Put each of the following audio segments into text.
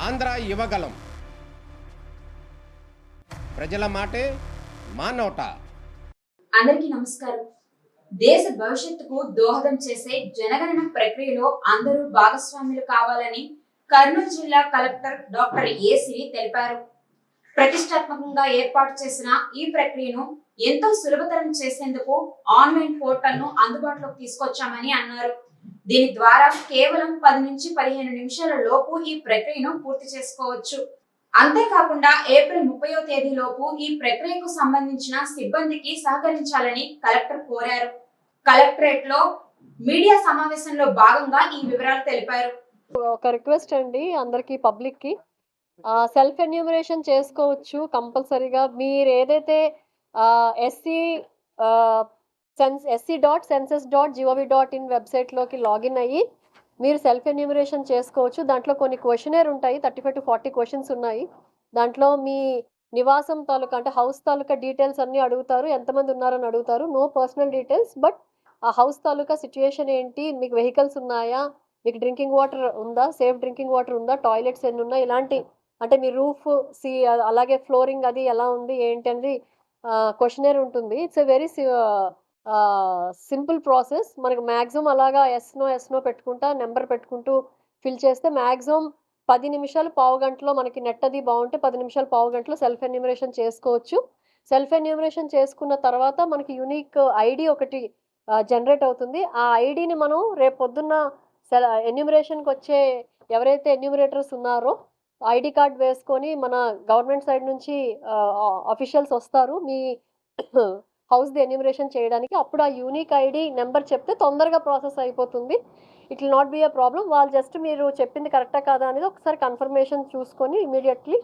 ఆంధ్ర యువగలం. ప్రజల మాటే మా నోట. అందరికీ నమస్కారం. దేశ భవిష్యత్తుకు దోహదం చేసే జనగణన ప్రక్రియలో అందరూ భాగస్వాములు కావాలని కర్నూలు జిల్లా కలెక్టర్ డాక్టర్ ఏ సిరి తెలిపారు. ప్రతిష్టాత్మకంగా ఏర్పాటు చేసిన ఈ ప్రక్రియను ఎంతో సులభతరం చేసేందుకు ఆన్లైన్ పోర్టల్ ను అందుబాటులోకి తీసుకొచ్చామని అన్నారు. దీని ద్వారా కేవలం 10 నుంచి 15 నిమిషాల లోపు ఈ ప్రక్రియను పూర్తి చేసుకోవచ్చు. అంతేకాకుండా ఏప్రిల్ 30వ తేదీలోపు ఈ ప్రక్రియకు సంబంధించిన సిబ్బందికి సహకరించాలని కలెక్టర్ కోరారు. కలెక్టరేట్ లో మీడియా సమావేశంలో భాగంగా ఈ వివరాలు తెలిపారు. ఒక రిక్వెస్ట్ అండి, అందరికి పబ్లిక్ కి సెల్ఫ్ ఎన్యూమరేషన్ చేసుకోవచ్చు కంపల్సరీగా. మీరు ఏదైతే sc.census.gov.in వెబ్సైట్లోకి లాగిన్ అయ్యి మీరు సెల్ఫ్ ఎన్యూమరేషన్ చేసుకోవచ్చు. దాంట్లో కొన్ని క్వశ్చనర్ ఉంటాయి, 35 to 40 క్వశ్చన్స్ ఉన్నాయి. దాంట్లో మీ నివాసం తాలూకా అంటే హౌస్ తాలూకా డీటెయిల్స్ అన్నీ అడుగుతారు, ఎంతమంది ఉన్నారని అడుగుతారు. నో పర్సనల్ డీటెయిల్స్, బట్ ఆ హౌస్ తాలూకా సిచ్యుయేషన్ ఏంటి, మీకు వెహికల్స్ ఉన్నాయా, మీకు డ్రింకింగ్ వాటర్ ఉందా, సేఫ్ డ్రింకింగ్ వాటర్ ఉందా, టాయిలెట్స్ ఎన్ని ఉన్నాయి, ఇలాంటి అంటే మీ రూఫ్ అలాగే ఫ్లోరింగ్ అది ఎలా ఉంది ఏంటి అనేది క్వశ్చనర్ ఉంటుంది. It's a very simple process. మనకు మ్యాక్సిమం అలాగా ఎస్నో పెట్టుకుంటా నెంబర్ పెట్టుకుంటూ ఫిల్ చేస్తే మ్యాక్సిమం 10 నిమిషాలు పావు గంటలో, మనకి నెట్ అది బాగుంటే 10 నిమిషాలు పావు గంటలో సెల్ఫ్ ఎన్యూమరేషన్ చేసుకోవచ్చు. సెల్ఫ్ ఎన్యూమరేషన్ చేసుకున్న తర్వాత మనకి యూనిక్ ఐడి ఒకటి జనరేట్ అవుతుంది. ఆ ఐడిని మనం రేపు పొద్దున్న ఎన్యూమరేషన్కి వచ్చే ఎవరైతే ఎన్యూమరేటర్స్ ఉన్నారో ఐడి కార్డ్ వేసుకొని మన గవర్నమెంట్ సైడ్ నుంచి అఫీషియల్స్ వస్తారు మీ హౌస్ది ఎన్యూమరేషన్ చేయడానికి. అప్పుడు ఆ యూనిక్ ఐడి నెంబర్ చెప్తే తొందరగా ప్రాసెస్ అయిపోతుంది. It will not be a problem. వాళ్ళు జస్ట్ మీరు చెప్పింది కరెక్టా కాదా అనేది ఒకసారి కన్ఫర్మేషన్ చూసుకొని ఇమీడియట్లీ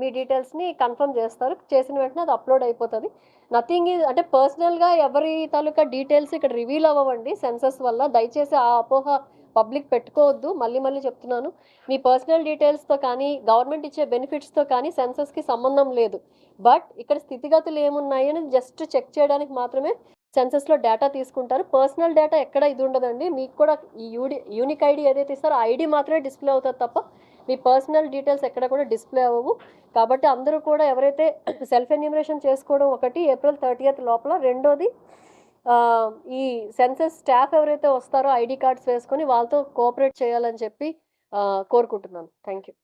మీ డీటెయిల్స్ని కన్ఫర్మ్ చేస్తారు. చేసిన వెంటనే అది అప్లోడ్ అయిపోతుంది. నథింగ్ ఈజ్ అంటే పర్సనల్గా ఎవరి తాలూకా డీటెయిల్స్ ఇక్కడ రివీల్ అవ్వండి సెన్సస్ వల్ల. దయచేసి ఆ అపోహ పబ్లిక్ పెట్టుకోవద్దు. మళ్ళీ చెప్తున్నాను, మీ పర్సనల్ డీటెయిల్స్తో కానీ గవర్నమెంట్ ఇచ్చే బెనిఫిట్స్తో కానీ సెన్సస్కి సంబంధం లేదు. బట్ ఇక్కడ స్థితిగతులు ఏమున్నాయి అని జస్ట్ చెక్ చేయడానికి మాత్రమే సెన్సస్లో డేటా తీసుకుంటారు. పర్సనల్ డేటా ఎక్కడ ఇది ఉండదండి. మీకు కూడా ఈ యూనిక్ ఐడి ఏదైతే ఇస్తారో ఐడి మాత్రమే డిస్ప్లే అవుతుంది తప్ప మీ పర్సనల్ డీటెయిల్స్ ఎక్కడ కూడా డిస్ప్లే అవ్వవు. కాబట్టి అందరూ కూడా ఎవరైతే సెల్ఫ్ ఎన్యూమరేషన్ చేసుకోవడం ఒకటి ఏప్రిల్ 30th లోపల, రెండోది ఈ సెన్సస్ స్టాఫ్ ఎవరైతే వస్తారో ఐడి కార్డ్స్ వేసుకొని వాళ్ళతో కోఆపరేట్ చేయాలని చెప్పి కోరుకుంటున్నాను. Thank you.